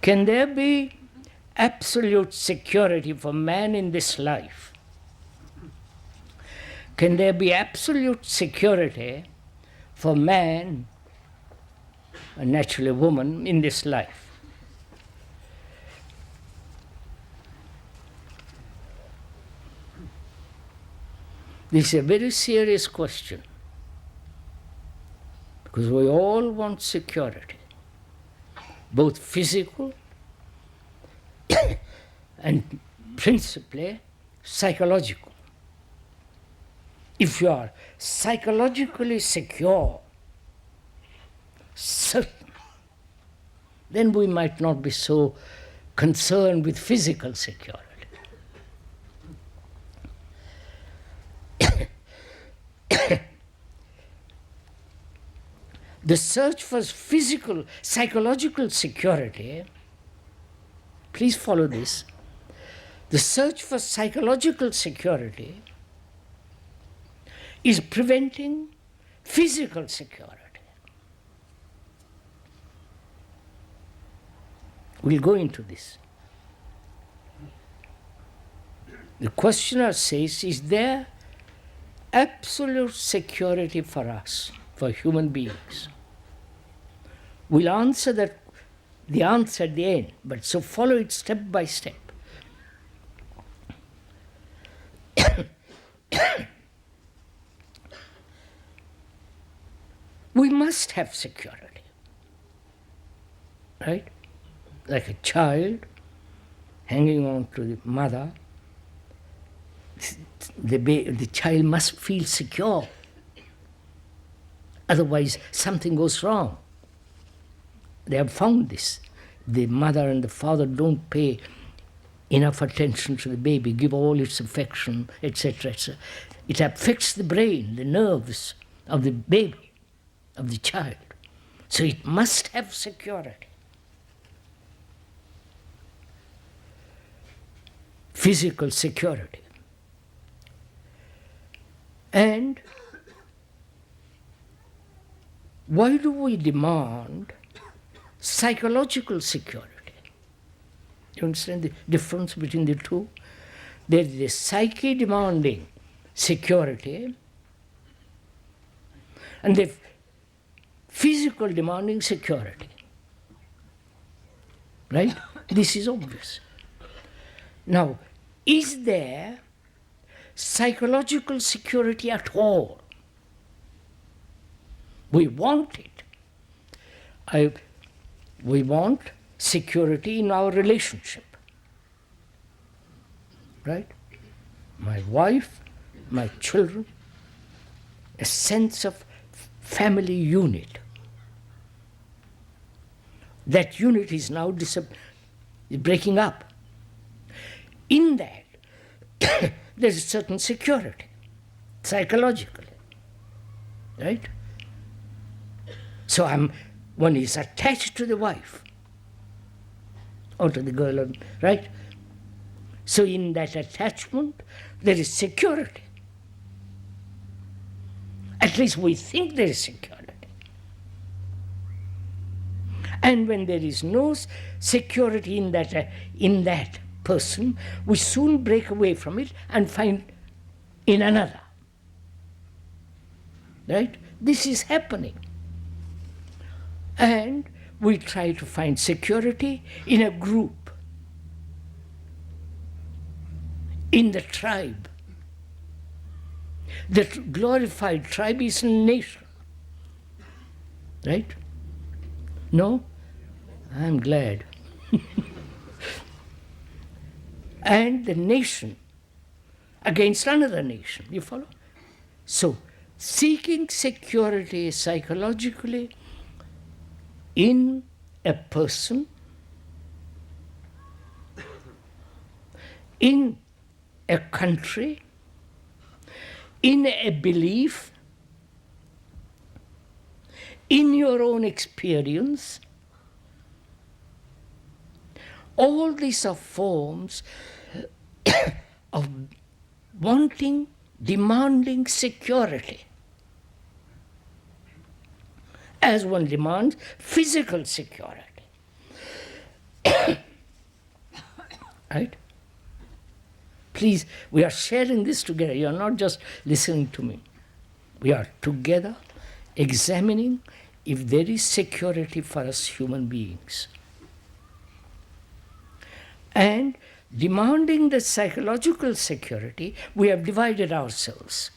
Can there be absolute security for man in this life? Can there be absolute security for man, and naturally woman, in this life? This is a very serious question, because we all want security, both physical and principally psychological. If you are psychologically secure, certain, then we might not be so concerned with physical security. The search for physical, psychological security, please follow this, the search for psychological security is preventing physical security. We'll go into this. The questioner says, is there absolute security for us, for human beings? We'll answer that, the answer at the end, but so follow it step by step. We must have security, right? Like a child hanging on to the mother, the child must feel secure. Otherwise, something goes wrong. They have found this. The mother and the father don't pay enough attention to the baby, give all its affection, etc., etc. It affects the brain, the nerves of the baby, of the child. So it must have security. Physical security. And why do we demand psychological security? You understand the difference between the two? There is the psyche demanding security and the physical demanding security. Right? This is obvious. Now, is there psychological security at all? We want it. We want security in our relationship. Right? My wife, my children, a sense of family unit. That unit is now breaking up. In that, there's a certain security, psychologically, right? So one is attached to the wife or to the girl, right? So in that attachment, there is security. At least we think there is security. And when there is no security in that person, we soon break away from it and find in another. Right? This is happening. And we try to find security in a group, in the tribe. The glorified tribe is a nation. Right? No? I'm glad. And the nation against another nation. You follow? So, seeking security psychologically in a person, in a country, in a belief, in your own experience, all these are forms of wanting, demanding security. As one demands physical security. Right? Please, we are sharing this together. You are not just listening to me. We are together examining if there is security for us human beings. And demanding the psychological security, we have divided ourselves.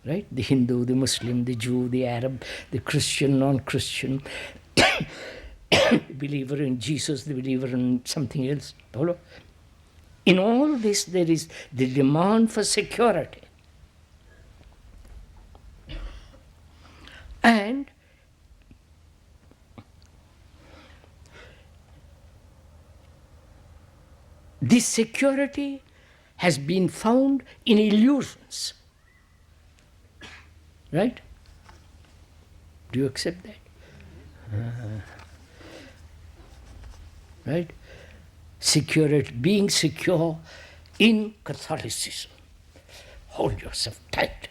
Right? The Hindu, the Muslim, the Jew, the Arab, the Christian, non-Christian, the believer in Jesus, the believer in something else. Follow? In all this, there is the demand for security. And this security has been found in illusions. Right? Do you accept that? Right? Security, being secure in Catholicism. Hold yourself tight.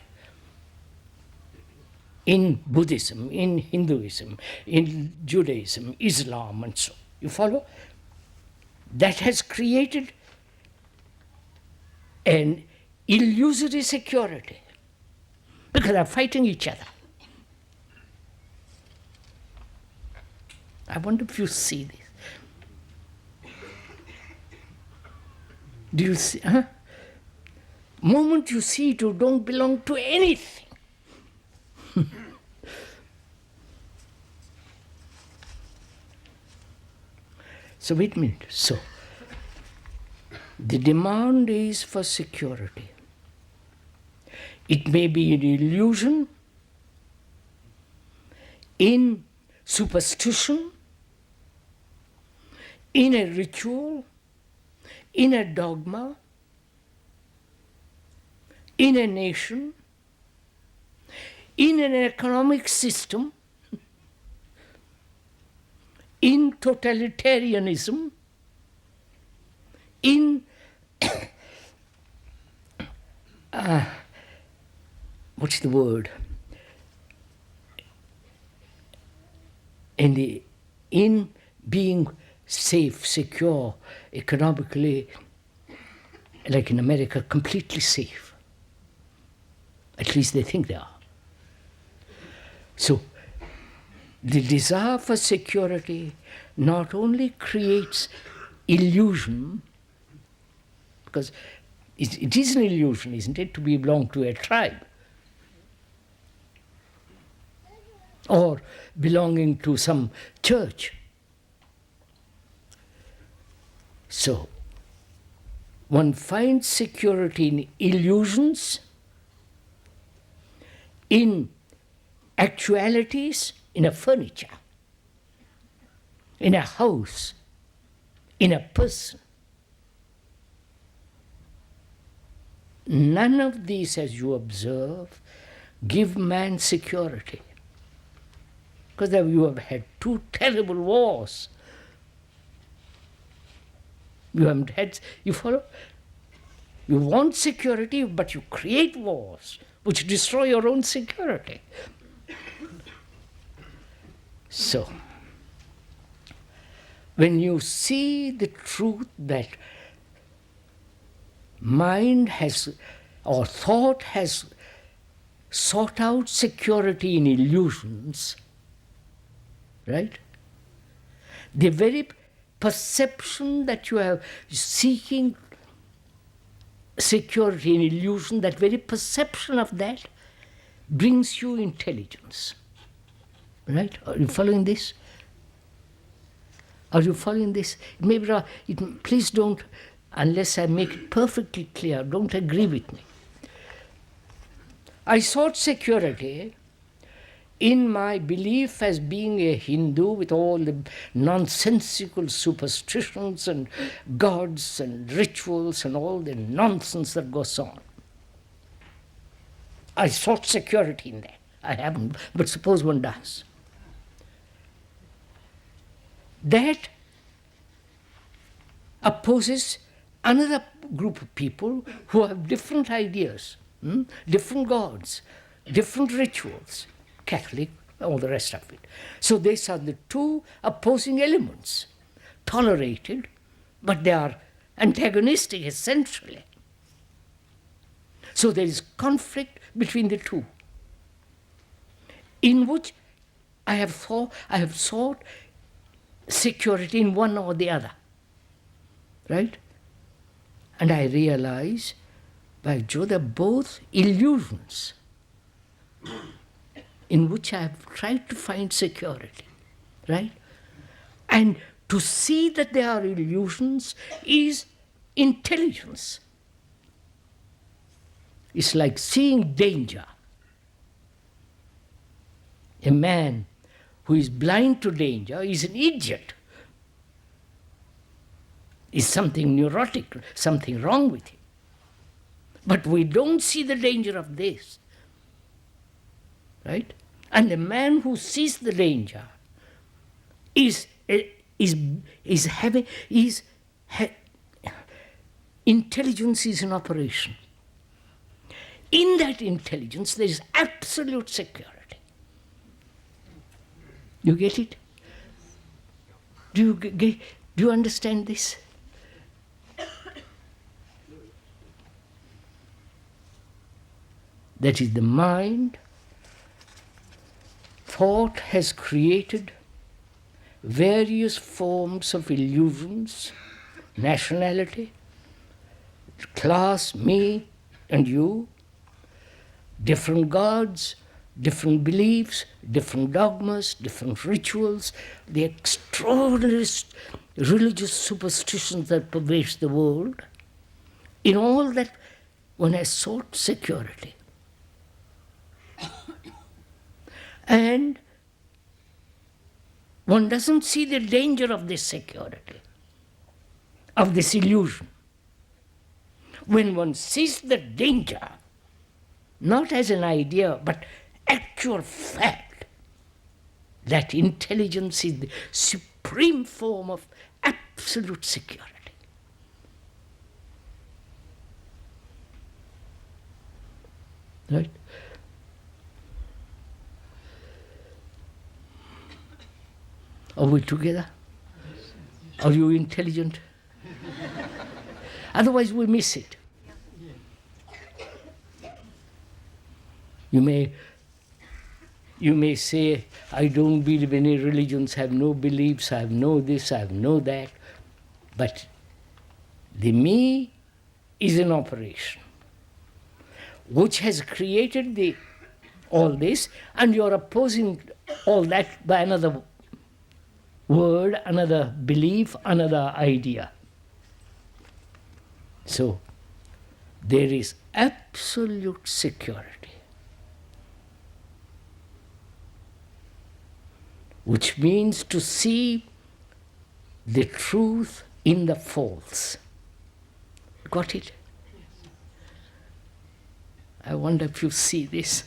In Buddhism, in Hinduism, in Judaism, Islam, and so. You follow? That has created an illusory security because they're fighting each other. I wonder if you see this. Do you see? Moment you see it, you don't belong to anything. So wait a minute. So the demand is for security. It may be an illusion, in superstition, in a ritual, in a dogma, in a nation, in an economic system, in totalitarianism, in what's the word? In being safe, secure, economically, like in America, completely safe. At least they think they are. So, the desire for security not only creates illusion, because it is an illusion, isn't it, to belong to a tribe or belonging to some church. So, one finds security in illusions, in actualities, in a furniture, in a house, in a person. None of these, as you observe, give man security. Because you have had two terrible wars. You haven't had, you follow? You want security, but you create wars which destroy your own security. So, when you see the truth that mind has, or thought has sought out security in illusions, right? The very perception that you are seeking security in illusion, that very perception of that brings you intelligence. Right? Are you following this? Are you following this? It may be wrong. Please don't, unless I make it perfectly clear, don't agree with me. I sought security in my belief as being a Hindu with all the nonsensical superstitions and gods and rituals and all the nonsense that goes on. I sought security in that. I haven't, but suppose one does. That opposes another group of people who have different ideas, different gods, different rituals. Catholic, all the rest of it. So these are the two opposing elements, tolerated, but they are antagonistic essentially. So there is conflict between the two, in which I have sought security in one or the other, right? And I realize, by Jove, they're both illusions in which I have tried to find security, right? And to see that they are illusions is intelligence. It's like seeing danger. A man who is blind to danger is an idiot. Is something neurotic, something wrong with him. But we don't see the danger of this, right? And a man who sees the danger intelligence is in operation. In that intelligence, there is absolute security. You get it? Do you understand this? That is, the mind, thought has created various forms of illusions, nationality, class, me and you, different gods, different beliefs, different dogmas, different rituals, the extraordinary religious superstitions that pervade the world. In all that, one has sought security. And one doesn't see the danger of this security, of this illusion. When one sees the danger, not as an idea, but actual fact, that intelligence is the supreme form of absolute security. Right? Are we together? Are you intelligent? Otherwise we miss it. You may say, I don't believe any religions, I have no beliefs, I have no this, I have no that. But the me is in operation, which has created all this, and you're opposing all that by another word, another belief, another idea. So there is absolute security, which means to see the truth in the false. Got it? I wonder if you see this.